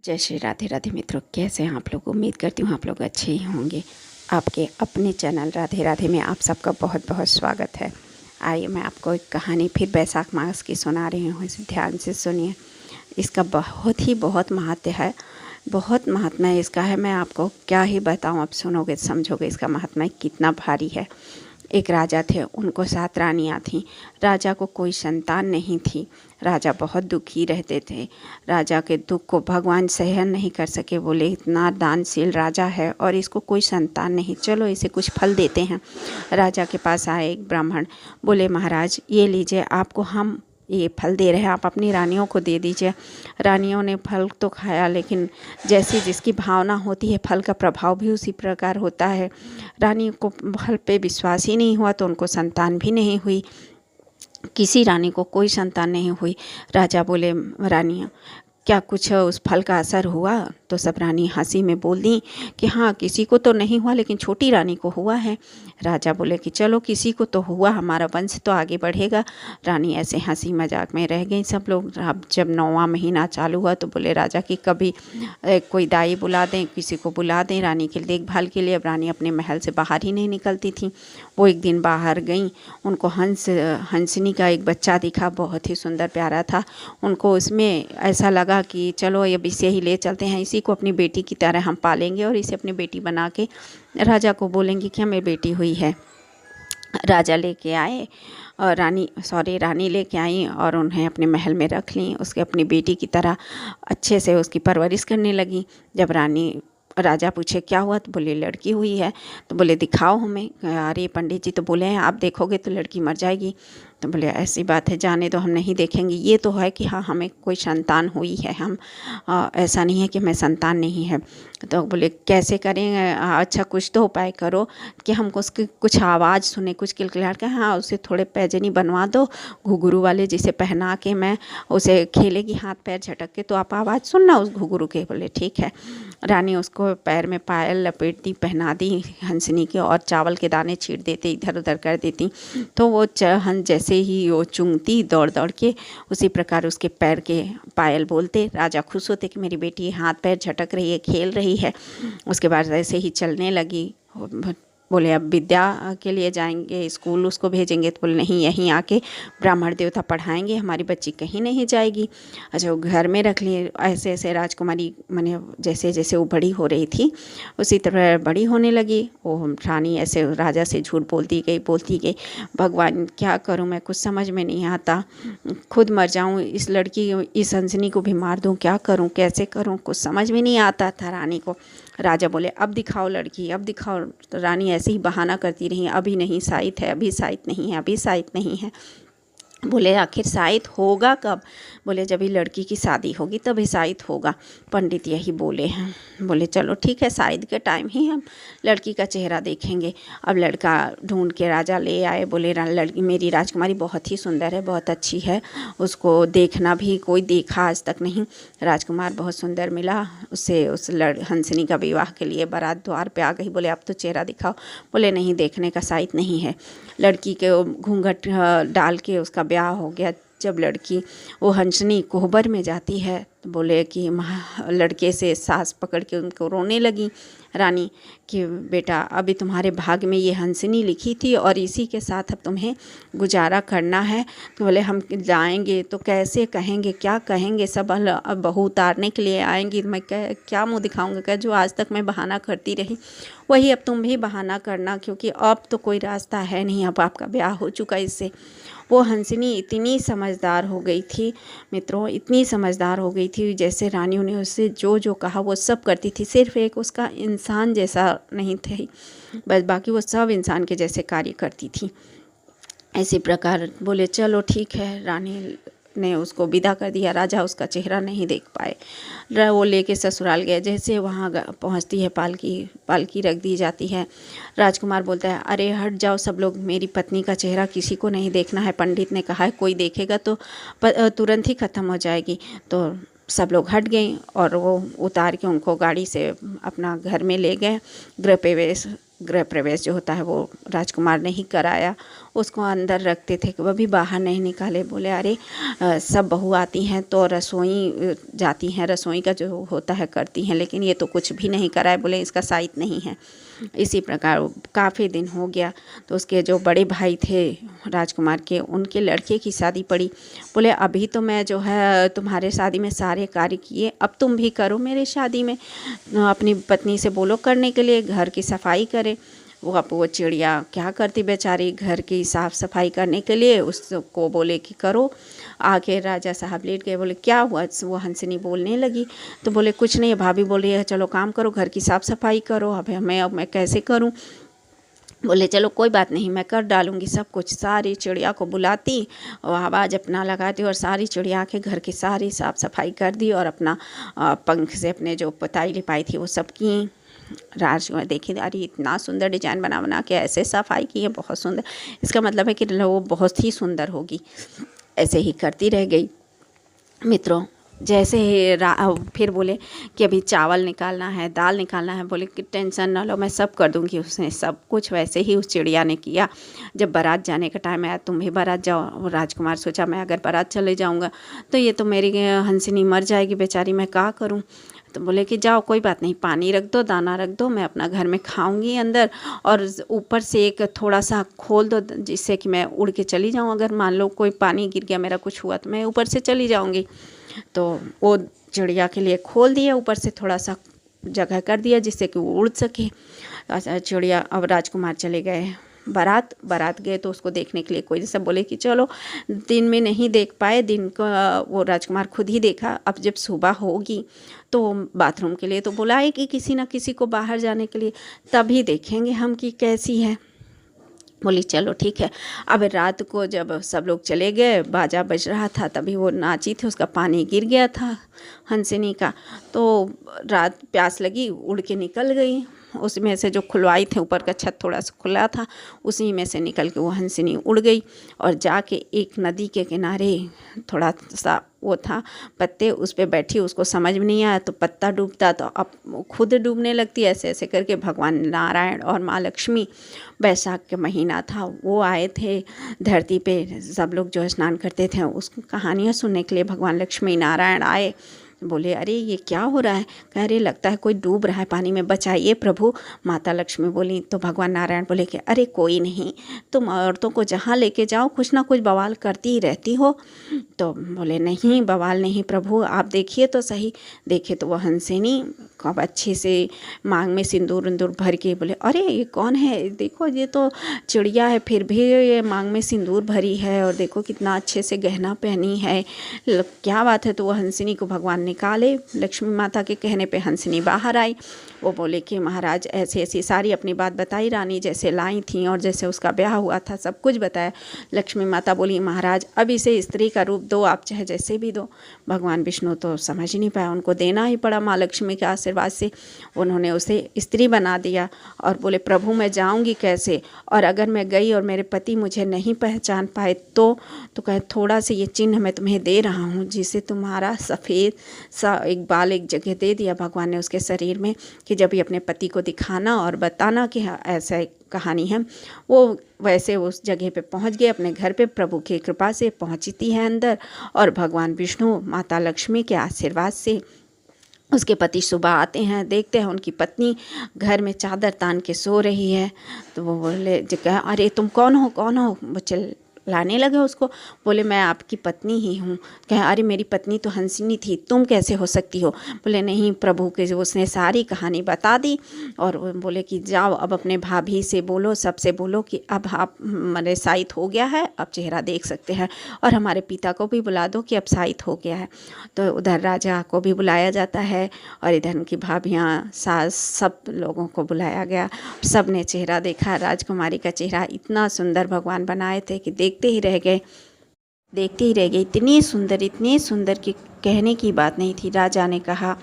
जय श्री राधे राधे मित्रों, कैसे हैं आप लोग। उम्मीद करती हूँ आप लोग अच्छे ही होंगे। आपके अपने चैनल राधे राधे में आप सबका बहुत बहुत स्वागत है। आइए मैं आपको एक कहानी फिर बैसाख मास की सुना रही हूँ, इसे ध्यान से सुनिए। इसका बहुत महत्व है, बहुत महात्मा इसका है। मैं आपको क्या ही बताऊँ, आप सुनोगे समझोगे इसका महात्मा कितना भारी है। एक राजा थे, उनको 7 रानियाँ थीं। राजा को कोई संतान नहीं थी। राजा बहुत दुखी रहते थे। राजा के दुख को भगवान सहन नहीं कर सके, बोले इतना दानशील राजा है और इसको कोई संतान नहीं, चलो इसे कुछ फल देते हैं। राजा के पास आए एक ब्राह्मण, बोले महाराज ये लीजिए, आपको हम ये फल दे रहे हैं, आप अपनी रानियों को दे दीजिए। रानियों ने फल तो खाया, लेकिन जैसी जिसकी भावना होती है फल का प्रभाव भी उसी प्रकार होता है। रानी को फल पे विश्वास ही नहीं हुआ तो उनको संतान भी नहीं हुई। किसी रानी को कोई संतान नहीं हुई। राजा बोले रानियाँ क्या कुछ उस फल का असर हुआ? तो सब रानी हंसी में बोल दी कि हाँ किसी को तो नहीं हुआ, लेकिन छोटी रानी को हुआ है। राजा बोले कि चलो किसी को तो हुआ, हमारा वंश तो आगे बढ़ेगा। रानी ऐसे हंसी मजाक में रह गई। सब लोग अब जब 9वां महीना चालू हुआ तो बोले राजा कि कभी कोई दाई बुला दें, किसी को बुला दें रानी की देखभाल के लिए। अब रानी अपने महल से बाहर ही नहीं निकलती थी। वो एक दिन बाहर गई, उनको हंसनी का एक बच्चा दिखा, बहुत ही सुंदर प्यारा था। उनको उसमें ऐसा लगा कि चलो अब इसे ही ले चलते हैं, इसी को अपनी बेटी की तरह हम पालेंगे और इसे अपनी बेटी बना के राजा को बोलेंगे कि हमें बेटी हुई है। राजा लेके आए और रानी लेके आई और उन्हें अपने महल में रख ली। उसके अपनी बेटी की तरह अच्छे से उसकी परवरिश करने लगी। जब राजा पूछे क्या हुआ तो बोले लड़की हुई है। तो बोले दिखाओ हमें। अरे पंडित जी तो बोले हैं आप देखोगे तो लड़की मर जाएगी। तो बोले ऐसी बात है, जाने दो, हम नहीं देखेंगे। ये तो है कि हाँ हमें कोई संतान हुई है, हम ऐसा नहीं है कि हमें संतान नहीं है। तो बोले कैसे करेंगे? अच्छा कुछ तो उपाय करो कि हमको उसकी कुछ आवाज़ सुने, कुछ किलकिलाहट का। हाँ उसे थोड़े पैजनी बनवा दो घुघरू वाले, जिसे पहना के मैं उसे खेलेगी हाथ पैर झटक के, तो आप आवाज़ सुनना उस घुघरू के। बोले ठीक है। रानी उसको पैर में पायल लपेट दी, पहना दी हंसनी के, और चावल के दाने छीट देते, इधर उधर कर देती। तो वो हंस जैसे ही वो चूंगती दौड़ दौड़ के, उसी प्रकार उसके पैर के पायल बोलते। राजा खुश होते कि मेरी बेटी हाथ पैर झटक रही है, खेल रही है। उसके बाद ऐसे ही चलने लगी। बोले अब विद्या के लिए जाएंगे, स्कूल उसको भेजेंगे। तो बोले नहीं, यहीं आके ब्राह्मण देवता पढ़ाएंगे, हमारी बच्ची कहीं नहीं जाएगी। अच्छा वो घर में रख लिए। ऐसे ऐसे राजकुमारी माने जैसे जैसे वो बड़ी हो रही थी उसी तरह बड़ी होने लगी। वो रानी ऐसे राजा से झूठ बोलती गई। भगवान क्या करूँ मैं, कुछ समझ में नहीं आता, खुद मर जाऊँ, इस लड़की इस हंसनी को भी मार दूँ, क्या करूँ कैसे करूँ, कुछ समझ में नहीं आता था रानी को। राजा बोले अब दिखाओ लड़की, अब दिखाओ। तो रानी ऐसे ही बहाना करती रही, अभी नहीं शायद है, अभी शायद नहीं है, अभी शायद नहीं है। बोले आखिर शायद होगा कब? बोले जब ही लड़की की शादी होगी तभी शायद होगा, पंडित यही बोले हैं। बोले चलो ठीक है, शायद के टाइम ही हम लड़की का चेहरा देखेंगे। अब लड़का ढूंढ के राजा ले आए। बोले लड़की मेरी राजकुमारी बहुत ही सुंदर है, बहुत अच्छी है, उसको देखना भी कोई देखा आज तक नहीं। राजकुमार बहुत सुंदर मिला, उससे उस हंसनी का विवाह के लिए बारात द्वार पे आ गई। बोले अब तो चेहरा दिखाओ। बोले नहीं, देखने का शायद नहीं है। लड़की के घूंघट डाल के उसका ब्याह हो गया। जब लड़की वो हंसनी कोहबर में जाती है तो बोले कि लड़के से सास पकड़ के उनको रोने लगी रानी कि बेटा अभी तुम्हारे भाग में ये हंसनी लिखी थी और इसी के साथ अब तुम्हें गुजारा करना है। तो बोले हम जाएंगे तो कैसे कहेंगे, क्या कहेंगे, सब अब बहू उतारने के लिए आएंगी, मैं क्या मुँह दिखाऊंगा? क्या जो आज तक मैं बहाना करती रही वही अब तुम भी बहाना करना, क्योंकि अब तो कोई रास्ता है नहीं, अब आपका ब्याह हो चुका इससे। वो हंसनी इतनी समझदार हो गई थी मित्रों, इतनी समझदार हो गई थी, जैसे रानियों ने उससे जो जो कहा वो सब करती थी। सिर्फ एक उसका इंसान जैसा नहीं थी, बस बाकी वो सब इंसान के जैसे कार्य करती थी। इसी प्रकार बोले चलो ठीक है। रानी ने उसको विदा कर दिया। राजा उसका चेहरा नहीं देख पाए। वो लेके ससुराल गए। जैसे वहाँ पहुँचती है पालकी रख दी जाती है। राजकुमार बोलता है अरे हट जाओ सब लोग, मेरी पत्नी का चेहरा किसी को नहीं देखना है, पंडित ने कहा है कोई देखेगा तो तुरंत ही ख़त्म हो जाएगी। तो सब लोग हट गए और वो उतार के उनको गाड़ी से अपना घर में ले गए। गृह प्रवेश जो होता है वो राजकुमार ने ही कराया। उसको अंदर रखते थे, कभी बाहर नहीं निकाले। बोले अरे सब बहू आती हैं तो रसोई जाती हैं, रसोई का जो होता है करती हैं, लेकिन ये तो कुछ भी नहीं करा है। बोले इसका साइट नहीं है। इसी प्रकार काफ़ी दिन हो गया तो उसके जो बड़े भाई थे राजकुमार के, उनके लड़के की शादी पड़ी। बोले अभी तो मैं जो है तुम्हारे शादी में सारे कार्य किए, अब तुम भी करो मेरे शादी में। अपनी पत्नी से बोलो करने के लिए, घर की सफाई करे। वो चिड़िया क्या करती बेचारी, घर की साफ़ सफाई करने के लिए उसको बोले कि करो। आके राजा साहब लेट गए। बोले क्या हुआ? वो हंसनी बोलने लगी तो बोले कुछ नहीं, भाभी बोल रही है चलो काम करो, घर की साफ़ सफाई करो। अब मैं कैसे करूं? बोले चलो कोई बात नहीं, मैं कर डालूंगी सब कुछ। सारी चिड़िया को बुलाती और आवाज़ अपना लगाती और सारी चिड़िया के घर की सारी साफ़ सफाई कर दी और अपना पंख से अपने जो पुताई लिपाई थी वो सब की। राजकुमार देखी अरे इतना सुंदर डिजाइन बना बना के ऐसे सफाई की है, बहुत सुंदर, इसका मतलब है कि वो बहुत ही सुंदर होगी। ऐसे ही करती रह गई। मित्रों जैसे फिर बोले कि अभी चावल निकालना है, दाल निकालना है। बोले कि टेंशन ना लो, मैं सब कर दूंगी। उसने सब कुछ वैसे ही उस चिड़िया ने किया। जब बारात जाने का टाइम आया, तुम भी बारात जाओ। राजकुमार सोचा मैं अगर बारात चले जाऊंगा तो ये तो मेरी हंसिनी मर जाएगी बेचारी, मैं क्या करूं? तो बोले कि जाओ कोई बात नहीं, पानी रख दो, दाना रख दो, मैं अपना घर में खाऊंगी अंदर, और ऊपर से एक थोड़ा सा खोल दो जिससे कि मैं उड़ के चली जाऊं। अगर मान लो कोई पानी गिर गया, मेरा कुछ हुआ, तो मैं ऊपर से चली जाऊंगी। तो वो चिड़िया के लिए खोल दिया, ऊपर से थोड़ा सा जगह कर दिया जिससे कि वो उड़ सके। चिड़िया अब राजकुमार चले गए बारात गए तो उसको देखने के लिए कोई जैसा बोले कि चलो, दिन में नहीं देख पाए, दिन को वो राजकुमार खुद ही देखा। अब जब सुबह होगी तो बाथरूम के लिए तो बुलाएगी किसी ना किसी को बाहर जाने के लिए, तभी देखेंगे हम कि कैसी है। बोली चलो ठीक है। अब रात को जब सब लोग चले गए, बाजा बज रहा था, तभी वो नाची थी, उसका पानी गिर गया था हंसिनी का। तो रात प्यास लगी, उड़ के निकल गई। उसमें से जो खुलवाई थे, ऊपर का छत थोड़ा सा खुला था, उसी में से निकल के वो हंसिनी उड़ गई और जाके एक नदी के किनारे थोड़ा सा वो था पत्ते, उस पर बैठी। उसको समझ में नहीं आया तो पत्ता डूबता तो अब खुद डूबने लगती। ऐसे ऐसे करके भगवान नारायण और माँ लक्ष्मी, बैसाख के महीना था, वो आए थे धरती पे। सब लोग जो स्नान करते थे उस कहानियाँ सुनने के लिए भगवान लक्ष्मी नारायण आए। बोले अरे ये क्या हो रहा है? कह रहे लगता है कोई डूब रहा है पानी में, बचाइए प्रभु। माता लक्ष्मी बोली तो भगवान नारायण बोले कि अरे कोई नहीं, तुम औरतों को जहाँ लेके जाओ कुछ ना कुछ बवाल करती ही रहती हो। तो बोले नहीं बवाल नहीं प्रभु, आप देखिए तो सही। देखे तो वह हंसिनी खूब अच्छे से मांग में सिंदूर उंदूर भर के। बोले अरे ये कौन है? देखो ये तो चिड़िया है, फिर भी ये मांग में सिंदूर भरी है, और देखो कितना अच्छे से गहना पहनी है, क्या बात है? तो वह हंसिनी को भगवान निकाले। लक्ष्मी माता के कहने पे हंसिनी बाहर आई। वो बोले कि महाराज ऐसी ऐसी सारी अपनी बात बताई, रानी जैसे लाई थी और जैसे उसका ब्याह हुआ था सब कुछ बताया। लक्ष्मी माता बोली महाराज अब इसे स्त्री का रूप दो, आप चाहे जैसे भी दो। भगवान विष्णु तो समझ नहीं पाया, उनको देना ही पड़ा। माँ लक्ष्मी के आशीर्वाद से उन्होंने उसे स्त्री बना दिया। और बोले प्रभु मैं जाऊंगी कैसे, और अगर मैं गई और मेरे पति मुझे नहीं पहचान पाए तो कहे थोड़ा सा ये चिन्ह मैं तुम्हें दे रहा हूँ, जिसे तुम्हारा सफ़ेद सा एक बाल एक जगह दे दिया भगवान ने उसके शरीर में, कि जब भी अपने पति को दिखाना और बताना कि ऐसा कहानी है। वो वैसे उस जगह पे पहुंच गए अपने घर पे, प्रभु की कृपा से पहुंचती है अंदर, और भगवान विष्णु माता लक्ष्मी के आशीर्वाद से उसके पति सुबह आते हैं, देखते हैं उनकी पत्नी घर में चादर तान के सो रही है। तो वो बोले जो कहा अरे तुम कौन हो कौन हो? वो लाने लगे उसको। बोले मैं आपकी पत्नी ही हूँ। कहे अरे मेरी पत्नी तो हंसिनी थी, तुम कैसे हो सकती हो? बोले नहीं प्रभु के, उसने सारी कहानी बता दी। और बोले कि जाओ अब अपने भाभी से बोलो, सबसे बोलो कि अब आप मेरे शाहिद हो गया है, अब चेहरा देख सकते हैं, और हमारे पिता को भी बुला दो कि अब शाहिद हो गया है। तो उधर राजा को भी बुलाया जाता है और इधर उनकी भाभियाँ सास सब लोगों को बुलाया गया। सब ने चेहरा देखा। राजकुमारी का चेहरा इतना सुंदर भगवान बनाए थे कि देखते ही रह गए। इतनी सुंदर कि कहने की बात नहीं थी। राजा ने कहा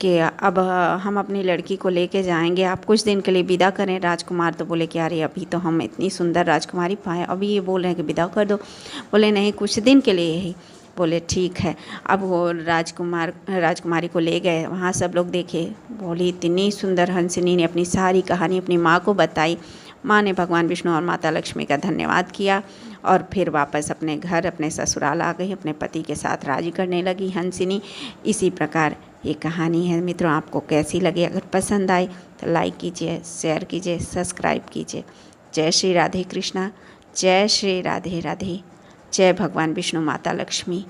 कि अब हम अपनी लड़की को लेके जाएंगे, आप कुछ दिन के लिए विदा करें। राजकुमार तो बोले कि अरे अभी तो हम इतनी सुंदर राजकुमारी पाए, अभी ये बोल रहे हैं कि विदा कर दो। बोले नहीं कुछ दिन के लिए ही। बोले ठीक है। अब वो राजकुमारी को ले गए, वहाँ सब लोग देखे। बोली इतनी सुंदर हंसिनी ने अपनी सारी कहानी अपनी माँ को बताई। माँ ने भगवान विष्णु और माता लक्ष्मी का धन्यवाद किया और फिर वापस अपने घर अपने ससुराल आ गई, अपने पति के साथ राजी करने लगी हंसिनी। इसी प्रकार ये कहानी है मित्रों। आपको कैसी लगी? अगर पसंद आई तो लाइक कीजिए, शेयर कीजिए, सब्सक्राइब कीजिए। जय श्री राधे कृष्णा, जय श्री राधे राधे, जय भगवान विष्णु माता लक्ष्मी।